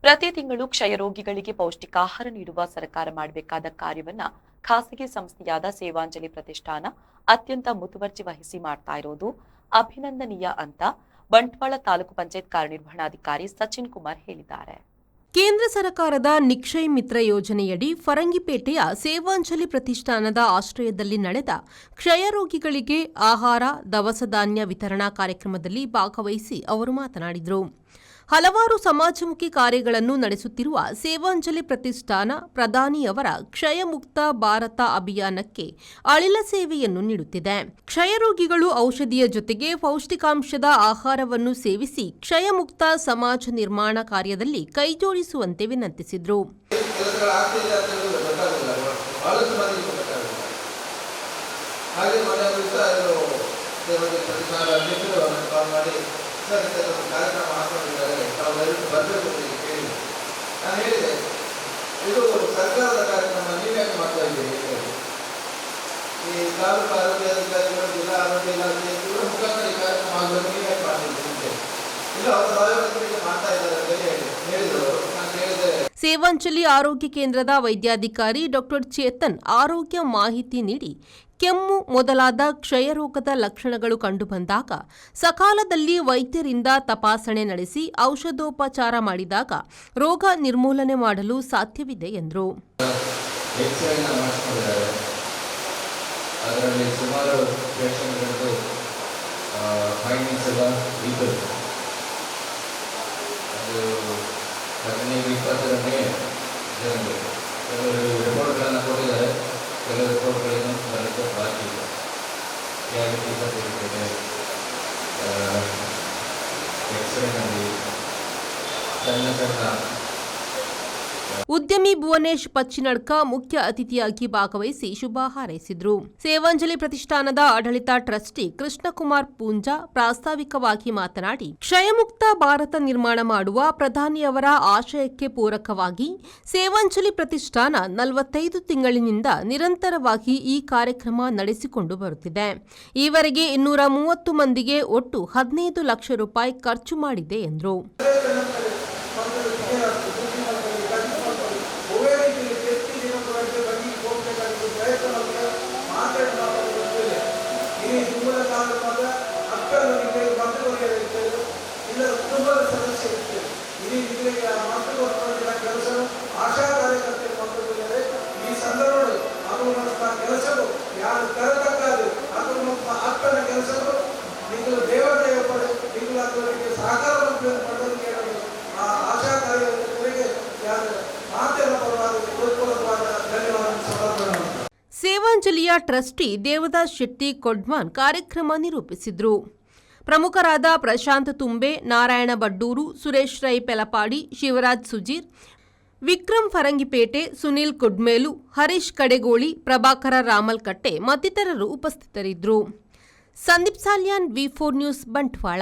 ಪ್ರತಿ ತಿಂಗಳು ಕ್ಷಯರೋಗಿಗಳಿಗೆ ಪೌಷ್ಟಿಕಾಹಾರ ನೀಡುವ ಸರ್ಕಾರ ಮಾಡಬೇಕಾದ ಕಾರ್ಯವನ್ನ ಖಾಸಗಿ ಸಂಸ್ಥೆಯಾದ ಸೇವಾಂಜಲಿ ಪ್ರತಿಷ್ಠಾನ ಅತ್ಯಂತ ಮುತುವರ್ಜಿ ವಹಿಸಿ ಮಾಡ್ತಾ ಇರೋದು ಅಭಿನಂದನೀಯ ಅಂತ ಬಂಟ್ವಾಳ ತಾಲೂಕು ಪಂಚಾಯತ್ ಕಾರ್ಯನಿರ್ವಹಣಾಧಿಕಾರಿ ಸಚಿನ್ ಕುಮಾರ್ ಹೇಳಿದ್ದಾರೆ. ಕೇಂದ್ರ ಸರ್ಕಾರದ ನಿಕ್ಷಯ್ ಮಿತ್ರ ಯೋಜನೆಯಡಿ ಫರಂಗಿಪೇಟೆಯ ಸೇವಾಂಜಲಿ ಪ್ರತಿಷ್ಠಾನದ ಆಶ್ರಯದಲ್ಲಿ ನಡೆದ ಕ್ಷಯರೋಗಿಗಳಿಗೆ ಆಹಾರ, ದವಸ ಧಾನ್ಯ ವಿತರಣಾ ಕಾರ್ಯಕ್ರಮದಲ್ಲಿ ಭಾಗವಹಿಸಿ ಅವರು ಮಾತನಾಡಿದರು. ಹಲವಾರು ಸಮಾಜಮುಖಿ ಕಾರ್ಯಗಳನ್ನು ನಡೆಸುತ್ತಿರುವ ಸೇವಾಂಜಲಿ ಪ್ರತಿಷ್ಠಾನ ಪ್ರಧಾನಿಯವರ ಕ್ಷಯಮುಕ್ತ ಭಾರತ ಅಭಿಯಾನಕ್ಕೆ ಅಳಿಲ ಸೇವೆಯನ್ನು ನೀಡುತ್ತಿದೆ. ಕ್ಷಯರೋಗಿಗಳು ಔಷಧಿಯ ಜೊತೆಗೆ ಪೌಷ್ಟಿಕಾಂಶದ ಆಹಾರವನ್ನು ಸೇವಿಸಿ ಕ್ಷಯಮುಕ್ತ ಸಮಾಜ ನಿರ್ಮಾಣ ಕಾರ್ಯದಲ್ಲಿ ಕೈಜೋಡಿಸುವಂತೆ ವಿನಂತಿಸಿದರು. ಕಾರ್ಯಕ್ರಮ ಹಾಕೊಂಡಿದ್ದಾರೆ, ತಾವೆಲ್ಲರೂ ಬರಬೇಕು ಅಂತ ಕೇಳಿ ನಾನು ಹೇಳಿದೆ, ಇದು ಸರ್ಕಾರದ ಕಾರ್ಯಕ್ರಮ, ನೀವ್ಯಾಕೆ ಮಾಡ್ತಾ ಇದ್ದೀರಿ? ಈ ತಾಲೂಕು ಆರೋಗ್ಯ ಅಧಿಕಾರಿಗಳು, ಜಿಲ್ಲಾ ಆರೋಗ್ಯ ಇಲಾಖೆ ಇವರ ಮುಖಾಂತರ ಈ ಕಾರ್ಯಕ್ರಮ ಆಗಬೇಕು, ನೀವ್ಯಾಕೆ ಮಾಡ್ತಿದ್ದೀರಿ? ಇಲ್ಲ, ಅವರು ಸಾರ್ವಜನಿಕರಿಗೆ ಮಾಡ್ತಾ ಇದ್ದಾರೆ ಅಂತ ಹೇಳಿದರು. ನಾನು ಹೇಳಿದೆ, ಸೇವಾಂಜಲಿ ಆರೋಗ್ಯ ಕೇಂದ್ರದ ವೈದ್ಯಾಧಿಕಾರಿ ಡಾಕ್ಟರ್ ಚೇತನ್ ಆರೋಗ್ಯ ಮಾಹಿತಿ ನೀಡಿ, ಕೆಮ್ಮು ಮೊದಲಾದ ಕ್ಷಯರೋಗದ ಲಕ್ಷಣಗಳು ಕಂಡುಬಂದಾಗ ಸಕಾಲದಲ್ಲಿ ವೈದ್ಯರಿಂದ ತಪಾಸಣೆ ನಡೆಸಿ ಔಷಧೋಪಚಾರ ಮಾಡಿದಾಗ ರೋಗ ನಿರ್ಮೂಲನೆ ಮಾಡಲು ಸಾಧ್ಯವಿದೆ ಎಂದರು. ಅದರಲ್ಲಿ ಸುಮಾರು ಪೇಷಂಟ್ಗಳದ್ದು ಫೈಂಡಿಂಗ್ಸ್ ಎಲ್ಲ ಇದ್ದವು. ಅದು 15-20ರಂದೇ ಜನಗಳು ಕೆಲವರು ರಿಪೋರ್ಟ್ಗಳನ್ನು ಕೊಟ್ಟಿದ್ದಾರೆ, ಕೆಲವು ರಿಪೋರ್ಟ್ಗಳನ್ನು ಬರಲಿಕ್ಕೆ ಬಾಕಿ ಇದೆ. ಕ್ಯಾವಿಟಿ ಸರ್ಟಿಫಿಕೇಟ್, ಎಕ್ಸ್ರೇನಲ್ಲಿ ಸಣ್ಣ ಉದ್ಯಮಿ ಭುವನೇಶ್ ಪಚ್ಚಿನಡ್ಕ ಮುಖ್ಯ ಅತಿಥಿಯಾಗಿ ಭಾಗವಹಿಸಿ ಶುಭ ಹಾರೈಸಿದರು. ಸೇವಾಂಜಲಿ ಪ್ರತಿಷ್ಠಾನದ ಆಡಳಿತ ಟ್ರಸ್ಟಿ ಕೃಷ್ಣಕುಮಾರ್ ಪೂಂಜಾ ಪ್ರಾಸ್ತಾವಿಕವಾಗಿ ಮಾತನಾಡಿ, ಕ್ಷಯಮುಕ್ತ ಭಾರತ ನಿರ್ಮಾಣ ಮಾಡುವ ಪ್ರಧಾನಿಯವರ ಆಶಯಕ್ಕೆ ಪೂರಕವಾಗಿ ಸೇವಾಂಜಲಿ ಪ್ರತಿಷ್ಠಾನ 45 ತಿಂಗಳಿನಿಂದ ನಿರಂತರವಾಗಿ ಈ ಕಾರ್ಯಕ್ರಮ ನಡೆಸಿಕೊಂಡು ಬರುತ್ತಿದೆ. ಈವರೆಗೆ 230 ಮಂದಿಗೆ ಒಟ್ಟು 15 ಲಕ್ಷ ರೂಪಾಯಿ ಖರ್ಚು ಮಾಡಿದೆ ಎಂದರು. ಕುಟುಂಬದ ಸದಸ್ಯರಿರ್ತೇವೆ, ಇಡೀ ಜಿಲ್ಲೆಯ ಮಕ್ಕಳು ಕೆಲಸ ಆಶಾ ಕಾರ್ಯಕರ್ತರು ಮಕ್ಕಳಿದ್ದಾರೆ. ಈ ಸಂದರ್ಭದಲ್ಲಿ ಆಗುವಂತಹ ಕೆಲಸವು ಯಾರು ಕರೆತಕ್ಕಾದ್ರು ಆಗುವಂತಹ ಅಕ್ಕನ ಕೆಲಸವು ನೀವು ದೇವತೆಯ ಪಡೆ ನೀವು ಅದರಿಗೆ ಸಹಕಾರ ಪಡೆದಕ್ಕೆ ಆ ಆಶಾ ಕಾರ್ಯಕರ್ತರಿಗೆ ಯಾರು ಮಾಧ್ಯಮ ಪರವಾಗಿ ಹೃತ್ಪೂರ್ವಕವಾದ ಧನ್ಯವಾದ ಸಮರ್ಪಣೆ. ಸೇವಾಂಜಲಿಯ ಟ್ರಸ್ಟಿ ದೇವದಾಸ್ ಶೆಟ್ಟಿ ಕೊಡ್ಮಾನ್ ಕಾರ್ಯಕ್ರಮ ನಿರೂಪಿಸಿದರು. ಪ್ರಮುಖರಾದ ಪ್ರಶಾಂತ್ ತುಂಬೆ, ನಾರಾಯಣ ಬಡ್ಡೂರು, ಸುರೇಶ್ ರೈ ಪೆಲಪಾಡಿ, ಶಿವರಾಜ್ ಸುಜೀರ್, ವಿಕ್ರಮ್ ಫರಂಗಿಪೇಟೆ, ಸುನೀಲ್ ಕುಡ್ಮೇಲು, ಹರೀಶ್ ಕಡೆಗೋಳಿ, ಪ್ರಭಾಕರ ರಾಮಲ್ಕಟ್ಟೆ ಮತ್ತಿತರರು ಉಪಸ್ಥಿತರಿದ್ದರು. ಸಂದೀಪ್ ಸಾಲ್ಯಾನ್, ವಿ4 ನ್ಯೂಸ್, ಬಂಟ್ವಾಳ.